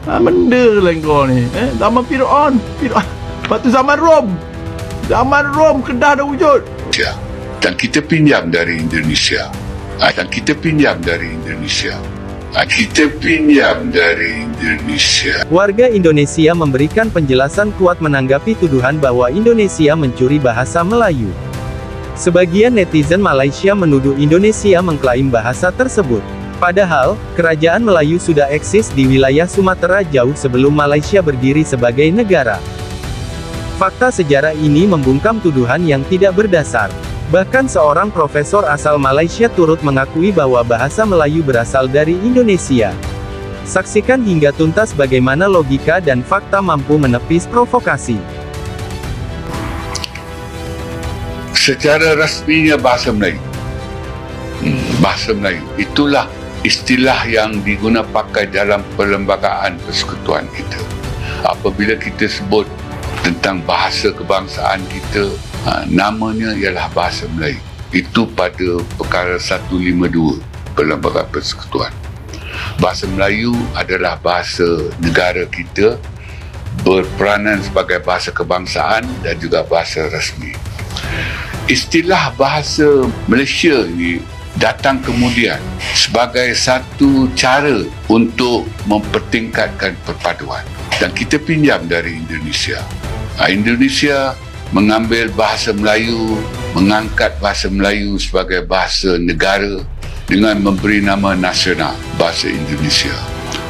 Benda lah kau ni. Zaman Fir'aun. Lepas tu zaman Rom. Zaman Rom Kedah dah wujud. Dan kita pinjam dari Indonesia. Dan kita pinjam dari Indonesia. Kita pinjam dari Indonesia. Warga Indonesia memberikan penjelasan kuat menanggapi tuduhan bahwa Indonesia mencuri bahasa Melayu. Sebagian netizen Malaysia menuduh Indonesia mengklaim bahasa tersebut. Padahal, kerajaan Melayu sudah eksis di wilayah Sumatera jauh sebelum Malaysia berdiri sebagai negara. Fakta sejarah ini membungkam tuduhan yang tidak berdasar. Bahkan seorang profesor asal Malaysia turut mengakui bahwa bahasa Melayu berasal dari Indonesia. Saksikan hingga tuntas bagaimana logika dan fakta mampu menepis provokasi. Secara rasminya bahasa Melayu. Bahasa Melayu. Itulah istilah yang digunakan pakai dalam perlembagaan persekutuan kita. Apabila kita sebut tentang bahasa kebangsaan kita, namanya ialah bahasa Melayu. Itu pada perkara 152 Perlembagaan Persekutuan. Bahasa Melayu adalah bahasa negara kita, berperanan sebagai bahasa kebangsaan dan juga bahasa rasmi. Istilah bahasa Malaysia ini datang kemudian sebagai satu cara untuk mempertingkatkan perpaduan. Dan kita pinjam dari Indonesia. Indonesia mengambil bahasa Melayu, mengangkat bahasa Melayu sebagai bahasa negara dengan memberi nama nasional, bahasa Indonesia.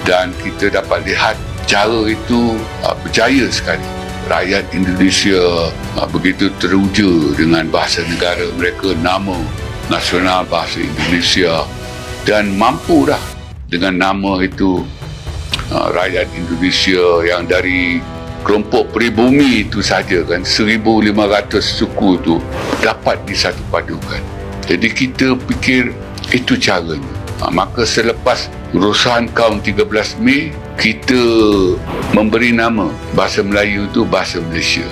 Dan kita dapat lihat cara itu berjaya sekali. Rakyat Indonesia begitu teruja dengan bahasa negara mereka, nama nasional bahasa Indonesia, dan mampu dah dengan nama itu rakyat Indonesia yang dari kelompok peribumi itu saja kan, 1,500 suku tu dapat disatupadukan. Jadi kita fikir itu caranya. Maka selepas urusan kaum 13 Mei, kita memberi nama bahasa Melayu itu bahasa Malaysia.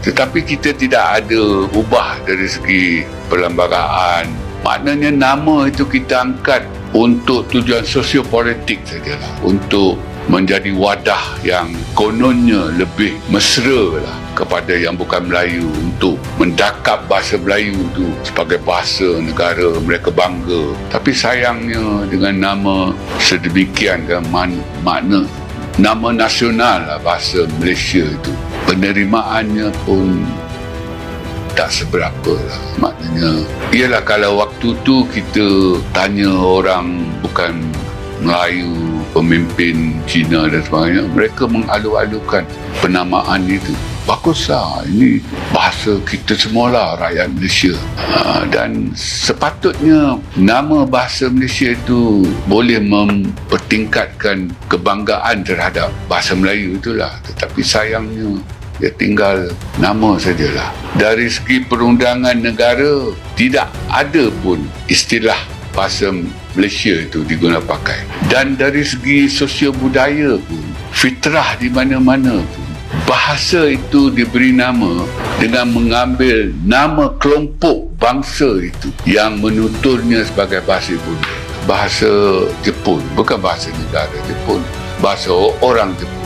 Tetapi kita tidak ada ubah dari segi perlembagaan. Maknanya nama itu kita angkat untuk tujuan sosiopolitik sajalah, untuk menjadi wadah yang kononnya lebih mesra lah kepada yang bukan Melayu, untuk mendakap bahasa Melayu itu sebagai bahasa negara mereka bangga. Tapi sayangnya dengan nama sedemikian kan, makna nama nasional lah bahasa Malaysia itu, penerimaannya pun tak seberapa lah. Maknanya ialah kalau waktu tu kita tanya orang bukan Melayu, pemimpin Cina dan sebagainya, mereka mengalu-alukan penamaan itu. Baguslah, ini bahasa kita semualah rakyat Malaysia. Dan sepatutnya nama bahasa Malaysia itu boleh mempertingkatkan kebanggaan terhadap bahasa Melayu itulah. Tetapi sayangnya dia tinggal nama sajalah. Dari segi perundangan negara, tidak ada pun istilah bahasa Malaysia itu digunakan pakai. Dan dari segi sosial budaya pun, fitrah di mana-mana pun, bahasa itu diberi nama dengan mengambil nama kelompok bangsa itu yang menuturnya sebagai bahasa ibunya. Bahasa Jepun, bukan bahasa negara Jepun, bahasa orang Jepun.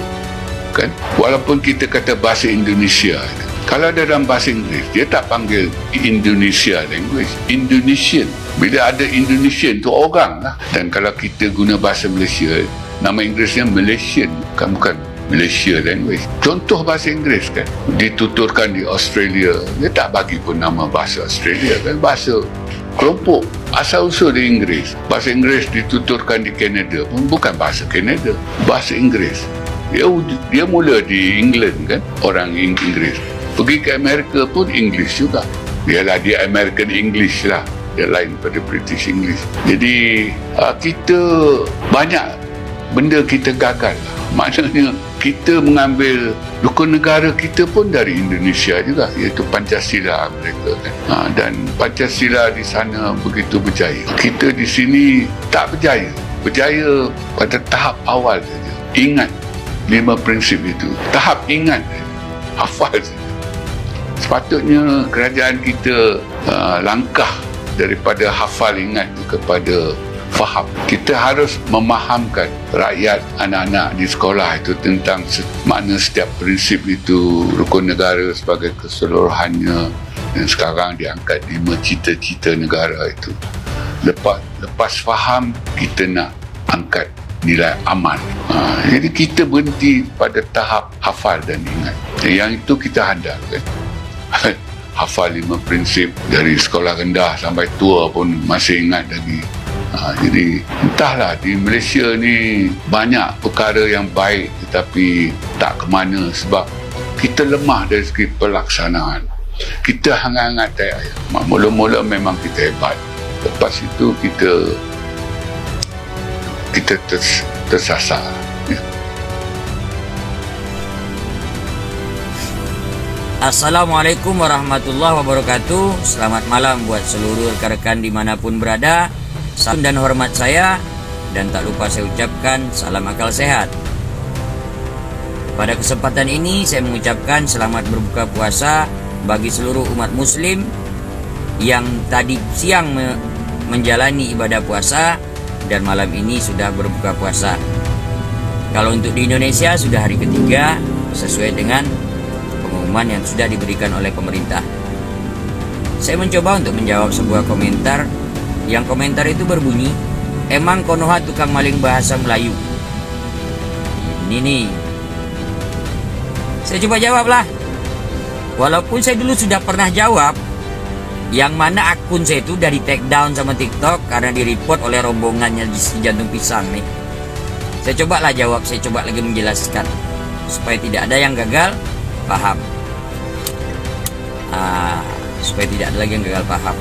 Kan? Walaupun kita kata bahasa Indonesia, kalau dalam bahasa Inggeris dia tak panggil Indonesia language, Indonesian. Bila ada Indonesian tu orang lah. Dan kalau kita guna bahasa Malaysia, nama Inggerisnya Malaysian, bukan Malaysia language. Contoh bahasa Inggeris kan dituturkan di Australia, dia tak bagi pun nama bahasa Australia kan, bahasa kelompok asal-usul di Inggeris. Bahasa Inggeris dituturkan di Canada pun bukan bahasa Canada, bahasa Inggeris. Dia mula di England kan, orang Inggeris. Pergi ke Amerika pun English juga. Dialah dia American English lah, dia lain pada British English. Jadi kita banyak benda kita gagal lah. Maknanya kita mengambil rukun negara kita pun dari Indonesia juga, iaitu Pancasila mereka kan. Dan Pancasila di sana begitu berjaya. Kita di sini tak berjaya. Berjaya pada tahap awal saja. Ingat 5 prinsip itu. Tahap ingat, hafal saja. Sepatutnya kerajaan kita langkah daripada hafal ingat kepada faham. Kita harus memahamkan rakyat, anak-anak di sekolah itu tentang makna setiap prinsip itu, rukun negara sebagai keseluruhannya, dan sekarang diangkat 5 cita-cita negara itu. Lepas faham, kita nak angkat nilai aman. Jadi kita berhenti pada tahap hafal dan ingat. Yang itu kita handalkan. Hafal 5 prinsip dari sekolah rendah sampai tua pun masih ingat lagi. Jadi entahlah, di Malaysia ni banyak perkara yang baik tetapi tak ke mana sebab kita lemah dari segi pelaksanaan. Kita hangat-hangat ayat. Mula-mula memang kita hebat. Lepas itu kita tersasar. Assalamualaikum warahmatullahi wabarakatuh. Selamat malam buat seluruh rekan-rekan dimanapun berada. Salam dan hormat saya, dan tak lupa saya ucapkan salam akal sehat. Pada kesempatan ini saya mengucapkan selamat berbuka puasa bagi seluruh umat muslim yang tadi siang menjalani ibadah puasa dan malam ini sudah berbuka puasa. Kalau untuk di Indonesia sudah hari ketiga sesuai dengan pengumuman yang sudah diberikan oleh pemerintah. Saya mencoba untuk menjawab sebuah komentar. Yang komentar itu berbunyi, emang Konoha tukang maling bahasa Melayu. Ini nih, saya coba jawablah. Walaupun saya dulu sudah pernah jawab, yang mana akun saya itu dari take down sama TikTok karena di-report oleh rombongannya si jantung pisang nih. Saya cobalah jawab, saya coba lagi menjelaskan supaya tidak ada yang gagal paham. Supaya tidak ada lagi yang gagal paham.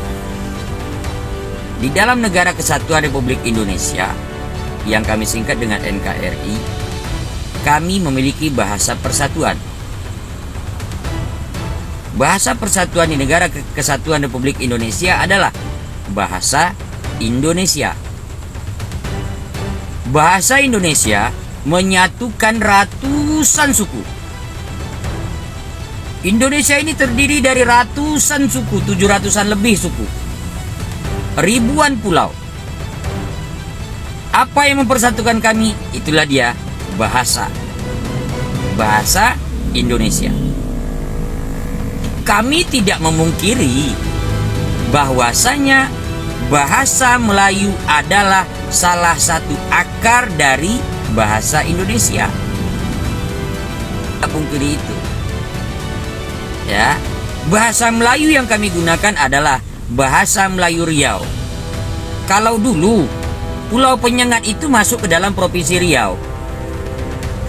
Di dalam Negara Kesatuan Republik Indonesia, yang kami singkat dengan NKRI, kami memiliki bahasa persatuan. Bahasa persatuan di Negara Kesatuan Republik Indonesia adalah bahasa Indonesia. Bahasa Indonesia menyatukan ratusan suku. Indonesia ini terdiri dari ratusan suku, 700-an lebih suku. Ribuan pulau. Apa yang mempersatukan kami? Itulah dia, bahasa. Bahasa Indonesia. Kami tidak memungkiri bahwasanya bahasa Melayu adalah salah satu akar dari bahasa Indonesia. Tidak pungkiri itu. Ya, bahasa Melayu yang kami gunakan adalah bahasa Melayu Riau. Kalau dulu Pulau Penyengat itu masuk ke dalam Provinsi Riau.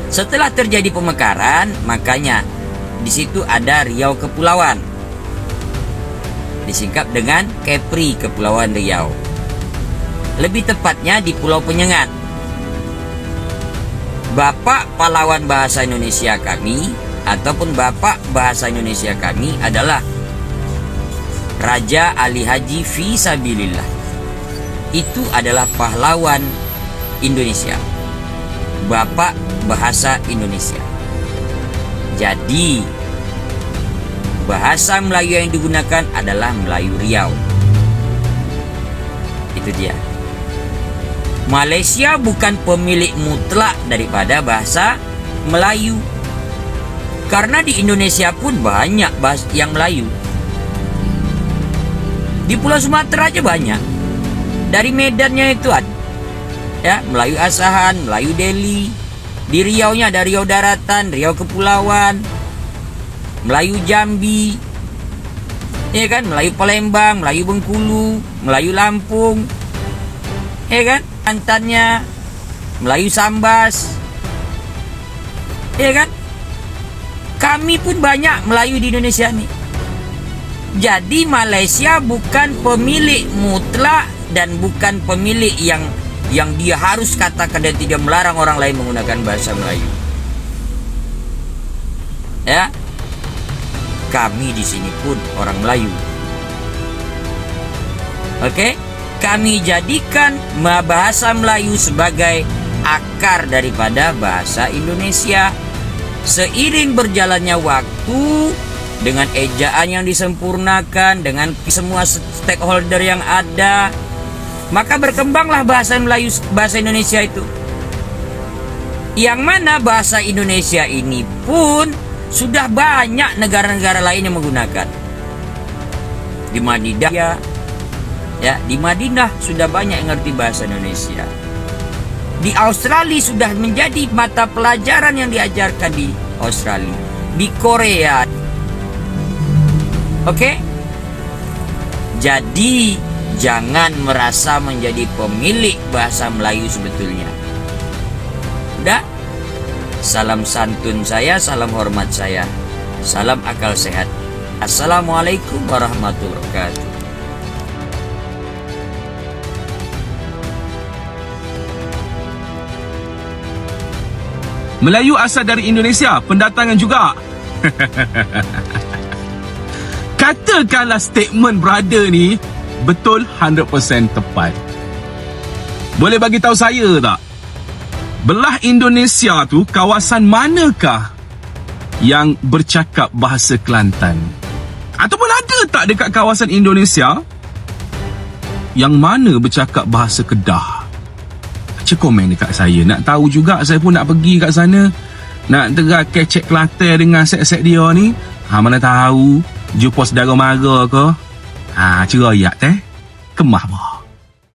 Setelah terjadi pemekaran, makanya di situ ada Riau Kepulauan. Disingkat dengan Kepri Kepulauan Riau. Lebih tepatnya di Pulau Penyengat. Bapak pahlawan bahasa Indonesia kami ataupun bapak bahasa Indonesia kami adalah Raja Ali Haji Fisabilillah. Itu adalah pahlawan Indonesia, bapak bahasa Indonesia. Jadi bahasa Melayu yang digunakan adalah Melayu Riau. Itu dia. Malaysia bukan pemilik mutlak daripada bahasa Melayu. Karena di Indonesia pun banyak bahasa yang Melayu. Di Pulau Sumatera aja banyak. Dari Medannya itu ada, ya, Melayu Asahan, Melayu Deli. Di Riau-nya ada Riau Daratan, Riau Kepulauan, Melayu Jambi, ya kan, Melayu Palembang, Melayu Bengkulu, Melayu Lampung, ya kan, Bantannya, Melayu Sambas, ya kan. Kami pun banyak Melayu di Indonesia nih. Jadi Malaysia bukan pemilik mutlak dan bukan pemilik yang dia harus katakan dan tidak melarang orang lain menggunakan bahasa Melayu. Ya, kami di sini pun orang Melayu. Oke, kami jadikan bahasa Melayu sebagai akar daripada bahasa Indonesia. Seiring berjalannya waktu, dengan ejaan yang disempurnakan, dengan semua stakeholder yang ada, Maka berkembanglah bahasa Melayu, bahasa Indonesia itu. Yang mana bahasa Indonesia ini pun sudah banyak negara-negara lain yang menggunakan. Di Madinah ya, di Madinah sudah banyak yang ngerti bahasa Indonesia. Di Australia sudah menjadi mata pelajaran yang diajarkan di Australia. Di Korea. Oke? Jadi jangan merasa menjadi pemilik bahasa Melayu sebetulnya. Udah? Salam santun saya, salam hormat saya, salam akal sehat. Assalamualaikum warahmatullahi wabarakatuh. Melayu asal dari Indonesia, pendatangan juga. Katakanlah statement brother ni betul 100% tepat. Boleh bagi tahu saya tak? Belah Indonesia tu kawasan manakah yang bercakap bahasa Kelantan? Ataupun ada tak dekat kawasan Indonesia yang mana bercakap bahasa Kedah? Baca komen dekat saya. Nak tahu juga, saya pun nak pergi kat sana. Nak tegak kecek Kelantan dengan set-set dia ni. Mana tahu jumpa saudara mara ke. Cerayak teh. Kemah bah.